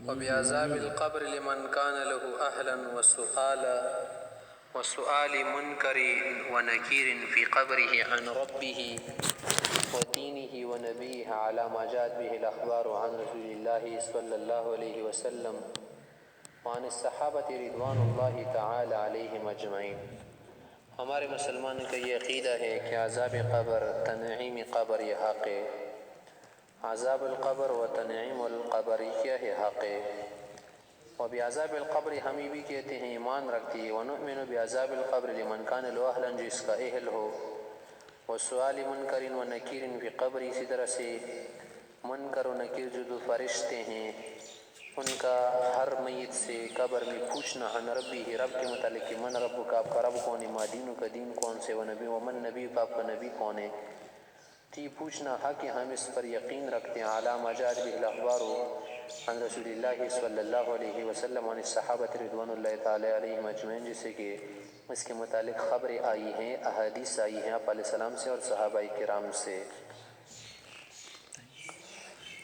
وبعذاب القبر لمن كان له أهلا وسؤال منكر ونكير في قبره عن ربه ودينه ونبيه على ما جاءت به الأخبار عن رسول الله صلى الله عليه وسلم وعن الصحابة رضوان الله تعالی علیہم اجمعین۔ ہمارے مسلمان کا یہ عقیدہ ہے کہ عذاب قبر، تنعیم قبر یہ حق ہے۔ عذاب القبر و تنعیم القبر یہ حق ہے۔ و بعذاب القبر ہم یہ بھی کہتے ہیں، ایمان رکھتے ہیں، ونؤمن بعذاب القبر لمن کان له اہلا، جو اس کا اہل ہو، وسؤال منکر و نکیر فی قبر، اسی طرح سے منکر و نکیر جو دو فرشتے ہیں، ان کا ہر میت سے قبر میں پوچھنا، عن ربی، رب کے متعلق کہ من رب کا، آپ کا رب کون ہے، ما دینو کا دین کون سے، ونبی ومن نبی کا، آپ کا نبی کون ہے، تی پوچھنا حق ہم اس پر یقین رکھتے ہیں۔ علی ما جاءت به الاخبار عن رسول اللہ صلی اللہ علیہ وسلم عن الصحابۃ رضوان اللہ تعالی علیہم اجمعین، جیسے کہ اس کے متعلق خبریں آئی ہیں، احادیث آئی ہیں آپ علیہ السلام سے اور صحابہ کرام سے۔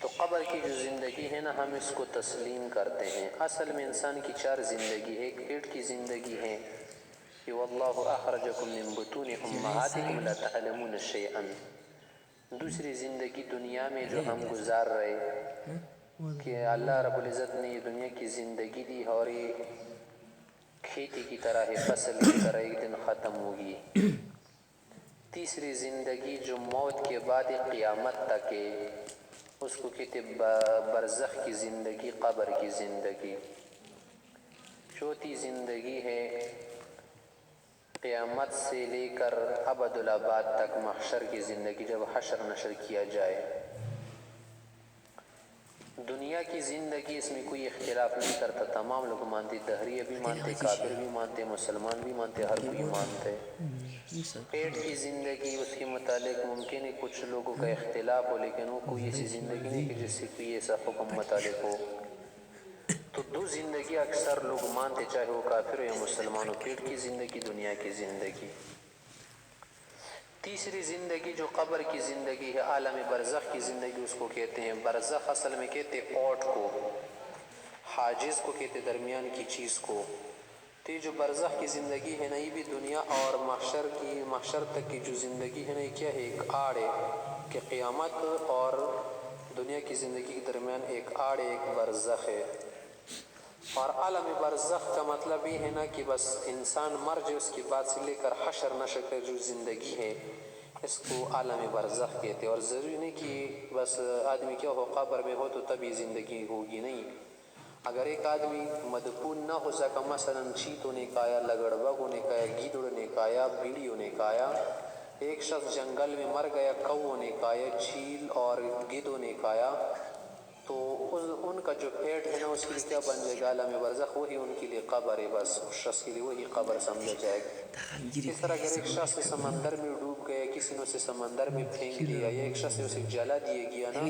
تو قبر کی جو زندگی ہے نا، ہم اس کو تسلیم کرتے ہیں۔ اصل میں انسان کی چار زندگی ہے۔ ایک پیٹ کی زندگی ہے کہ واللہ اخرجکم من بطون امہاتکم لا تعلمون شیئا۔ دوسری زندگی دنیا میں جو ہم گزار رہے کہ اللہ رب العزت نے یہ دنیا کی زندگی دی اور یہ کھیتی کی طرح ہے، فصل کی طرح ایک دن ختم ہوگی۔ تیسری زندگی جو موت کے بعد قیامت تک ہے، اس کو کہتے برزخ کی زندگی، قبر کی زندگی۔ چوتھی زندگی ہے قیامت سے لے کر ابد الآباد تک، محشر کی زندگی، جب حشر نشر کیا جائے۔ دنیا کی زندگی اس میں کوئی اختلاف نہیں کرتا، تمام لوگ مانتے، دہریہ بھی مانتے، کافر بھی مانتے، مسلمان بھی مانتے، ہر کوئی مانتے۔ پیٹ کی زندگی، اس کے متعلق ممکن ہے کچھ لوگوں کا اختلاف ہو، لیکن وہ کوئی ایسی زندگی نہیں کہ جس سے کوئی ایسا حکم متعلق ہو۔ تو دو زندگی اکثر لوگ مانتے، چاہے وہ کافر ہو یا مسلمان ہو، پیٹ کی زندگی، دنیا کی زندگی۔ تیسری زندگی جو قبر کی زندگی ہے، عالم برزخ کی زندگی اس کو کہتے ہیں۔ برزخ اصل میں کہتے اوٹ کو، حاجز کو کہتے درمیان کی چیز کو۔ تو یہ جو برزخ کی زندگی ہے نا، یہ بھی دنیا اور محشر تک کی جو زندگی ہے نا، یہ کیا ہے، ایک آڑ ہے کہ قیامت اور دنیا کی زندگی کے درمیان ایک آڑ ہے، ایک برزخ ہے۔ اور عالم برزخ کا مطلب یہ ہے نا کہ بس انسان مر جائے، اس کے بعد سے لے کر حشر نشر کا جو زندگی ہے، اس کو عالم برزخ کہتے ہیں۔ اور ضروری نہیں کہ بس آدمی کیا ہو، قبر میں ہو تو تبھی زندگی ہوگی، نہیں۔ اگر ایک آدمی مدفون نہ ہو سکا، مثلا چیتوں نے کھایا، لگڑبگوں نے کھایا، گیدڑ نے کھایا، بیڑیوں نے کھایا، ایک شخص جنگل میں مر گیا، کووں نے کھایا، چیل اور گدھوں نے کھایا، تو ان کا جو پیٹ ہے نا، اس کے لیے کیا بن جائے گا، عالم برزخ، وہی ان کے لیے قبر ہے، بس اس شخص کے لیے وہی قبر سمجھا جائے گا۔ اس طرح اگر ایک شخص سمندر میں ڈوب گیا، کسی نے اسے سمندر میں پھینک دیا، یا ایک شخص نے اسے جلا دیا گیا نا،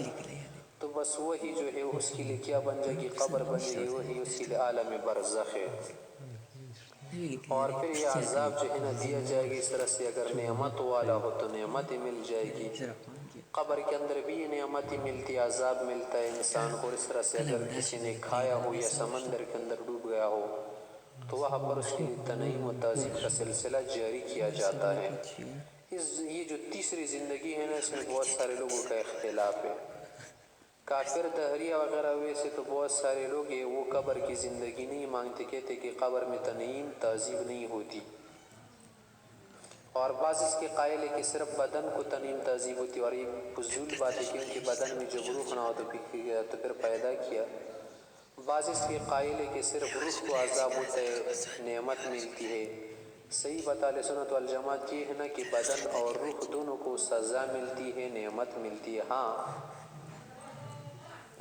تو بس وہی جو ہے اس کے لیے کیا بن جائے گی، قبر بن جائے گی، وہی اس کے لیے عالم برزخ ہے۔ اور پھر یہ عذاب جو ہے نا دیا جائے گا اس طرح سے، اگر نعمت والا ہو تو نعمت مل جائے گی، قبر کے اندر بھی یہ نعمتیں ملتی، عذاب ملتا ہے انسان کو۔ اس طرح سے اگر کسی نے کھایا ہو یا سمندر کے اندر ڈوب گیا ہو، تو وہاں پر اس کے لیے تنعیم و تعذیب کا سلسلہ جاری کیا جاتا ہے۔ یہ جو تیسری زندگی ہے نا، اس میں بہت سارے لوگوں کا اختلاف ہے۔ کافر دہریہ وغیرہ ویسے تو بہت سارے لوگ ہیں، وہ قبر کی زندگی نہیں مانگتے، کہتے کہ قبر میں تنعیم تعذیب نہیں ہوتی۔ اور بعض اس کے قائل ہے کہ صرف بدن کو تنعیم تعذیب ہوتی، اور یہ فضول بات ہے کیونکہ بدن میں جب روح نہ ہو تو پھر پیدا کیا۔ بعض اس کے قائل ہے کہ صرف روح کو عذاب ہوتا ہے، نعمت ملتی ہے۔ صحیح بات اہل سنت والجماعت یہ ہے نا کہ بدن اور روح دونوں کو سزا ملتی ہے، نعمت ملتی ہے۔ ہاں،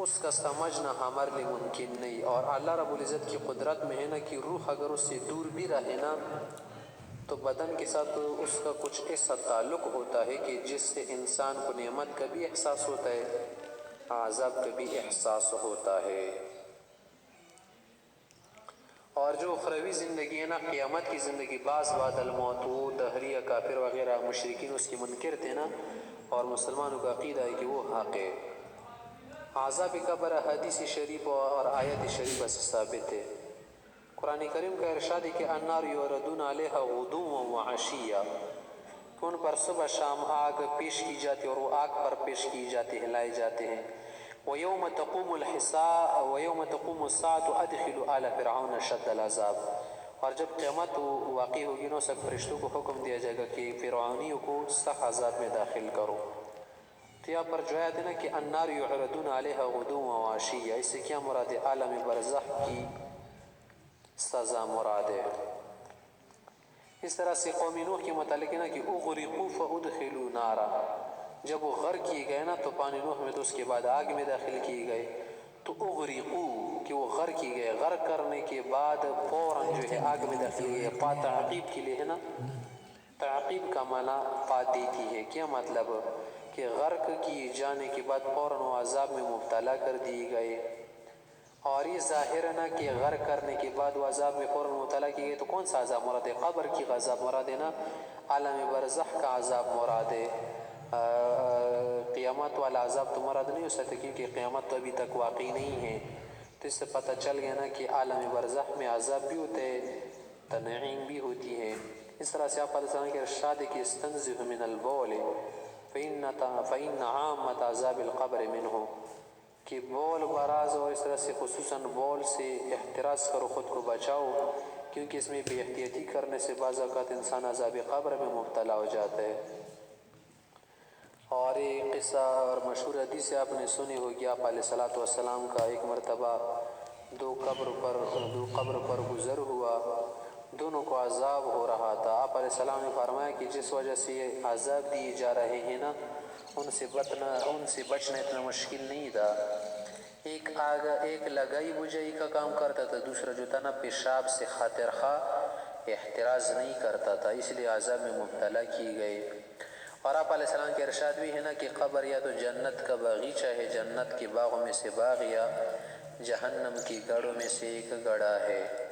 اس کا سمجھنا ہمارے لیے ممکن نہیں، اور اللہ رب العزت کی قدرت میں ہے نا کہ روح اگر اس سے دور بھی رہے نا، تو بدن کے ساتھ اس کا کچھ ایسا تعلق ہوتا ہے کہ جس سے انسان کو نعمت کا بھی احساس ہوتا ہے، عذاب کا بھی احساس ہوتا ہے۔ اور جو اخروی زندگی ہے نا، قیامت کی زندگی، بعض بعد الموت، وہ دہریہ کافر وغیرہ مشرکین اس کی منکر تھے نا، اور مسلمانوں کا عقیدہ ہے کہ وہ حق ہے۔ عذاب قبر حدیث شریف اور آیت شریف سے ثابت ہے۔ قرآن کریم کا ارشاد ہے کہ النار یعرضون علیہا غدوا وعشیا، ان پر صبح شام آگ پیش کی جاتی اور وہ آگ پر پیش کی جاتی ہے، لائے جاتے ہیں۔ وَيَوْمَ تَقُومُ السَّاعَةُ أَدْخِلُوا آلَ فِرْعَوْنَ شَدَّ الْعَذَابِ، اور جب قیامت واقع ہوگی نو سب فرشتوں کو حکم دیا جائے گا کہ فرعونیوں کو سخت عذاب میں داخل کرو۔ تو یہاں پر جو آیت ہے نا کہ النار یعرضون علیہا غدوا وعشیا، اس سے کیا مراد ہے؟ عالم برزخ کی سزا مراد ہے۔ اس طرح سے قوم نوح کے متعلق ہے نا کہ اغرقوا فادخلوا نارا، جب وہ غرق کیے گئے نا تو پانی نوح میں، تو اس کے بعد آگ میں داخل کیے گئے۔ تو اغرقوا کہ وہ غرق کیے گئے، غرق کرنے کے بعد فوراً جو ہے آگ میں داخل کیے گئے۔ پا تعقیب کے لیے ہے نا، تعقیب کا معنی پا دیتی ہے، کیا مطلب کہ غرق کیے جانے کے بعد فوراً وہ عذاب میں مبتلا کر دیے گئے۔ اور یہ ظاہر ہے نا کہ غرق کرنے کے بعد وہ عذاب میں فوراً مبتلا کیے گئے، تو کون سا عذاب مراد ہے؟ قبر کی عذاب مراد ہے نا، عالم برزخ کا عذاب مراد ہے۔ قیامت والا عذاب تو مراد نہیں ہو سکتا، کیونکہ قیامت تو ابھی تک واقعی نہیں ہے۔ تو اس سے پتہ چل گیا نا کہ عالم برزخ میں عذاب بھی ہوتے ہیں، تنعیم بھی ہوتی ہے۔ اس طرح سے آپ علیہ السلام کے ارشاد ہے کہ استنزہ من البول فإن عامة عذاب القبر منه، کہ بول براز اور اس طرح سے خصوصاً بول سے احتراز کرو، خود کو بچاؤ، کیونکہ اس میں بے احتیاطی کرنے سے بعض اوقات انسان عذاب قبر میں مبتلا ہو جاتا ہے۔ اور ایک قصہ اور مشہور حدیث آپ نے سنی ہوگی، آپ علیہ الصلوۃ والسلام کا ایک مرتبہ دو قبر پر گزر ہوا، دونوں کو عذاب ہو رہا تھا۔ آپ علیہ السلام نے فرمایا کہ جس وجہ سے یہ عذاب دیے جا رہے ہیں نا، ان سے بچنا اتنا مشکل نہیں تھا۔ ایک لگائی بجائی کا کام کرتا تھا، دوسرا جو تھا نا پیشاب سے خاطر خواہ احتراز نہیں کرتا تھا، اس لیے عذاب میں مبتلا کیے گئے۔ اور آپ علیہ السلام کے ارشاد بھی ہے نا کہ قبر یا تو جنت کا باغیچہ ہے، جنت کے باغوں میں سے باغ، یا جہنم کی گڑھوں میں سے ایک گڑھا ہے۔